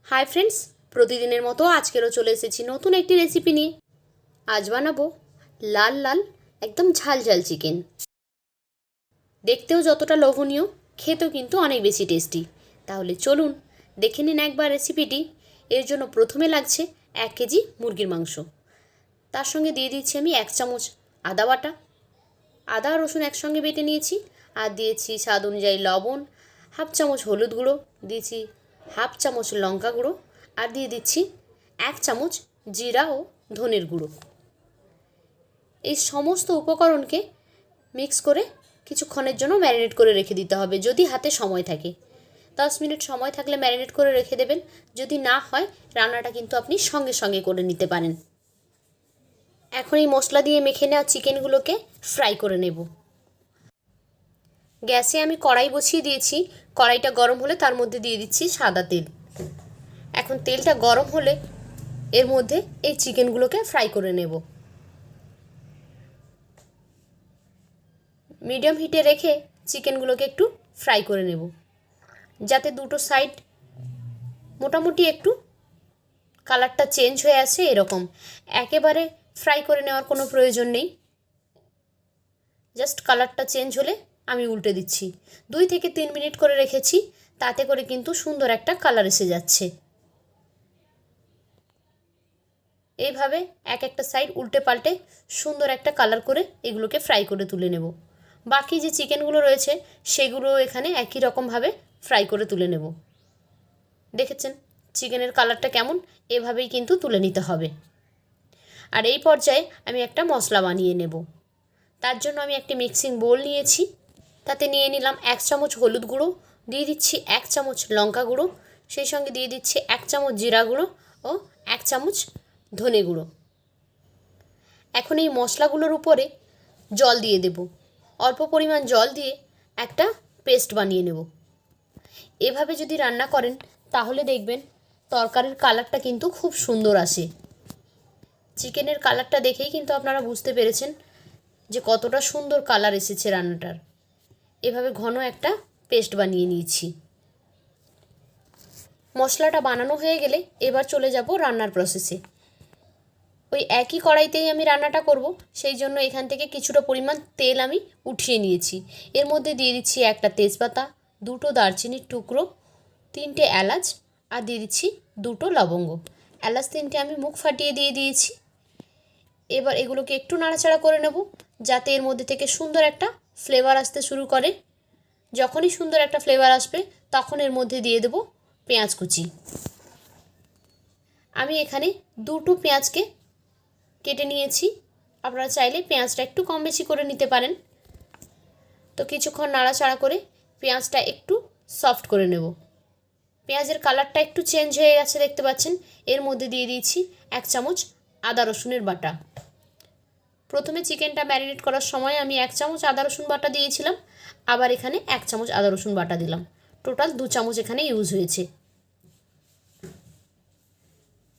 Hi friends, প্রতিদিনের মতো আজকেরও চলে এসেছি নতুন একটি রেসিপি নিয়ে। আজ বানাবো লাল লাল একদম ঝাল ঝাল চিকেন। দেখতেও যতটা লোভনীয়, খেতেও কিন্তু অনেক বেশি টেস্টি। তাহলে চলুন দেখে নিন একবার রেসিপিটি। এর জন্য প্রথমে লাগছে 1 কেজি মুরগির মাংস। তার সঙ্গে দিয়ে দিচ্ছি আমি 1 চামচ আদা বাটা। আদা রসুন একসঙ্গে বেটে নিয়েছি। আর দিয়েছি স্বাদ অনুযায়ী লবণ, হাফ চামচ হলুদ গুঁড়ো, দিয়েছি হাফ চামচ লঙ্কা গুঁড়ো, আর দিয়ে দিচ্ছি 1 চামচ জিরা ও ধনের গুঁড়ো। এই সমস্ত উপকরণকে মিক্স করে কিছুক্ষণের জন্য ম্যারিনেট করে রেখে দিতে হবে, যদি হাতে সময় থাকে। 10 মিনিট সময় থাকলে ম্যারিনেট করে রেখে দেবেন। যদি না হয় রান্নাটা কিন্তু আপনি সঙ্গে সঙ্গে করে নিতে পারেন। এখন এই মশলা দিয়ে মেখে নেওয়া চিকেনগুলোকে ফ্রাই করে নেব। গ্যাসে আমি কড়াই বসিয়ে দিয়েছি। কড়াইটা গরম হলে তার মধ্যে দিয়ে দিচ্ছি সাদা তেল। এখন তেলটা গরম হলে এর মধ্যে এই চিকেনগুলোকে ফ্রাই করে নেব। মিডিয়াম হিটে রেখে চিকেনগুলোকে একটু ফ্রাই করে নেব, যাতে দুটো সাইড মোটামুটি একটু কালারটা চেঞ্জ হয়ে আসে। এরকম একেবারে ফ্রাই করে নেওয়ার কোনো প্রয়োজন নেই। জাস্ট কালারটা চেঞ্জ হলে আমি উল্টে দিচ্ছি। 2 থেকে 3 মিনিট করে রেখেছি, তাতে করে কিন্তু সুন্দর একটা কালার এসে যাচ্ছে। এইভাবে এক একটা সাইড উল্টে পাল্টে সুন্দর একটা কালার করে এগুলোকে ফ্রাই করে তুলে নেব। বাকি যে চিকেনগুলো রয়েছে সেগুলো এখানে একই রকমভাবে ফ্রাই করে তুলে নেব। দেখেছেন চিকেনের কালারটা কেমন? এভাবেই কিন্তু তুলে নিতে হবে। আর এই পর্যায়ে আমি একটা মশলা বানিয়ে নেব। তার জন্য আমি একটি মিক্সিং বোল নিয়েছি। তাতে নিয়ে নিলাম 1 চামচ হলুদ গুঁড়ো, দিয়ে দিচ্ছি 1 চামচ লঙ্কা গুঁড়ো, সেই সঙ্গে দিয়ে দিচ্ছি 1 চামচ জিরা গুঁড়ো ও 1 চামচ ধনে গুঁড়ো। এখন এই মশলাগুলোর উপরে জল দিয়ে দেব। অল্প পরিমাণ জল দিয়ে একটা পেস্ট বানিয়ে নেব। এভাবে যদি রান্না করেন তাহলে দেখবেন তরকারির কালারটা কিন্তু খুব সুন্দর আসে। চিকেনের কালারটা দেখেই কিন্তু আপনারা বুঝতে পেরেছেন যে কতটা সুন্দর কালার এসেছে রান্নাটার। এভাবে ঘন একটা পেস্ট বানিয়ে নিয়েছি। মশলাটা বানানো হয়ে গেলে এবার চলে যাব রান্নার প্রসেসে। ওই একই কড়াইতেই আমি রান্নাটা করব, সেই জন্য এখান থেকে কিছুটা পরিমাণ তেল আমি উঠিয়ে নিয়েছি। এর মধ্যে দিয়ে দিচ্ছি একটা তেজপাতা, 2টো দারচিনির টুকরো, 3টে এলাচ, আর দিয়ে দিচ্ছি 2টো লবঙ্গ। এলাচ 3টে আমি মুখ ফাটিয়ে দিয়ে দিয়েছি। এবার এগুলোকে একটু নাড়াচাড়া করে নেব, যাতে এর মধ্যে থেকে সুন্দর একটা ফ্লেভার আসতে শুরু করে। যখনই সুন্দর একটা ফ্লেভার আসবে তখন এর মধ্যে দিয়ে দেব পেঁয়াজ কুচি। আমি এখানে 2টো পেঁয়াজকে কেটে নিয়েছি। আপনারা চাইলে পেঁয়াজটা একটু কম বেশি করে নিতে পারেন। তো কিছুক্ষণ নাড়াচাড়া করে পেঁয়াজটা একটু সফট করে নেব। পেঁয়াজের কালারটা একটু চেঞ্জ হয়ে গেছে দেখতে পাচ্ছেন। এর মধ্যে দিয়ে দিয়েছি 1 চামচ আদা রসুনের বাটা। প্রথমে চিকেনটা ম্যারিনেট করার সময় আমি 1 চামচ আদা রসুন বাটা দিয়েছিলাম, আবার এখানে 1 চামচ আদা রসুন বাটা দিলাম। টোটাল 2 চামচ এখানে ইউজ হয়েছে।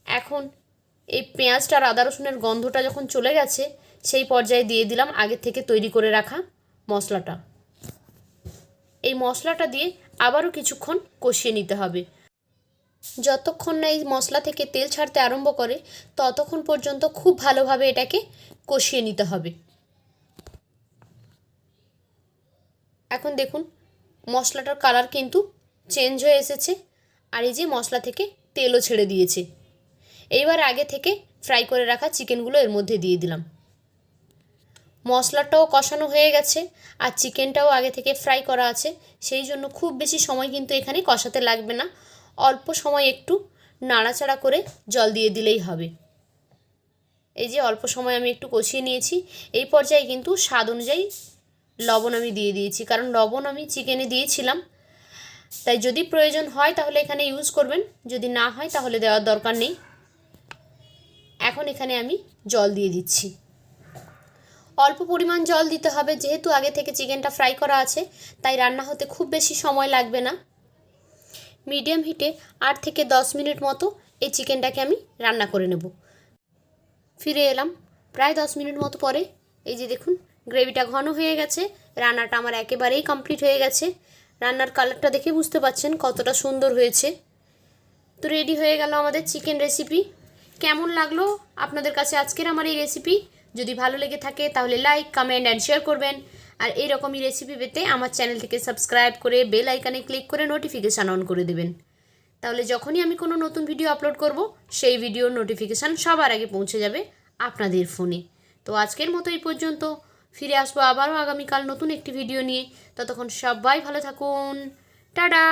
এখন এই পেঁয়াজটা আর আদা রসুনের গন্ধটা যখন চলে গেছে সেই পর্যায়ে দিয়ে দিলাম আগে থেকে তৈরি করে রাখা মশলাটা। এই মশলাটা দিয়ে আবারও কিছুক্ষণ কষিয়ে নিতে হবে। যতক্ষণ না এই মশলা থেকে তেল ছাড়তে আরম্ভ করে ততক্ষণ পর্যন্ত খুব ভালোভাবে এটাকে কষিয়ে নিতে হবে। এখন দেখুন মশলাটার কালার কিন্তু চেঞ্জ হয়ে এসেছে, আর এই যে মশলা থেকে তেলও ছেড়ে দিয়েছে। এইবার আগে থেকে ফ্রাই করে রাখা চিকেনগুলো এর মধ্যে দিয়ে দিলাম। মশলাটাও কষানো হয়ে গেছে আর চিকেনটাও আগে থেকে ফ্রাই করা আছে, সেই জন্য খুব বেশি সময় কিন্তু এখানে কষাতে লাগবে না। অল্প সময় একটু নাড়াচাড়া করে জল দিয়ে দিলেই হবে। এই যে অল্প সময় আমি একটু কষিয়ে নিয়েছি। এই পর্যায়ে কিন্তু স্বাদ অনুযায়ী লবণ আমি দিয়ে দিয়েছি, কারণ লবণ আমি চিকেনে দিয়েছিলাম। তাই যদি প্রয়োজন হয় তাহলে এখানে ইউজ করবেন, যদি না হয় তাহলে দেওয়ার দরকার নেই। এখন এখানে আমি জল দিয়ে দিচ্ছি। অল্প পরিমাণ জল দিতে হবে, যেহেতু আগে থেকে চিকেনটা ফ্রাই করা আছে তাই রান্না হতে খুব বেশি সময় লাগবে না। মিডিয়াম হিটে 8 থেকে 10 মিনিট মতো এই চিকেনটাকে আমি রান্না করে নেব। ফিরে এলাম প্রায় 10 মিনিট মতো পরে। এই যে দেখুন গ্রেভিটা ঘন হয়ে গেছে, রান্নাটা আমার একেবারেই কমপ্লিট হয়ে গেছে। রান্নার কালারটা দেখে বুঝতে পারছেন কতটা সুন্দর হয়েছে। তো রেডি হয়ে গেল আমাদের চিকেন রেসিপি। কেমন লাগলো আপনাদের কাছে আজকের আমার এই রেসিপি? যদি ভালো লেগে থাকে তাহলে লাইক, কমেন্ট অ্যান্ড শেয়ার করবেন। আর এইরকমই রেসিপি পেতে আমার চ্যানেলটিকে সাবস্ক্রাইব করে বেল আইকনে ক্লিক করে নোটিফিকেশান অন করে দেবেন। তাহলে যখনই আমি কোনো নতুন ভিডিও আপলোড করব সেই ভিডিওর নোটিফিকেশান সবার আগে পৌঁছে যাবে আপনাদের ফোনে। তো আজকের মতো এই পর্যন্ত। ফিরে আসবো আবারও আগামীকাল নতুন একটি ভিডিও নিয়ে। ততক্ষণ সবাই ভালো থাকুন। টাটা।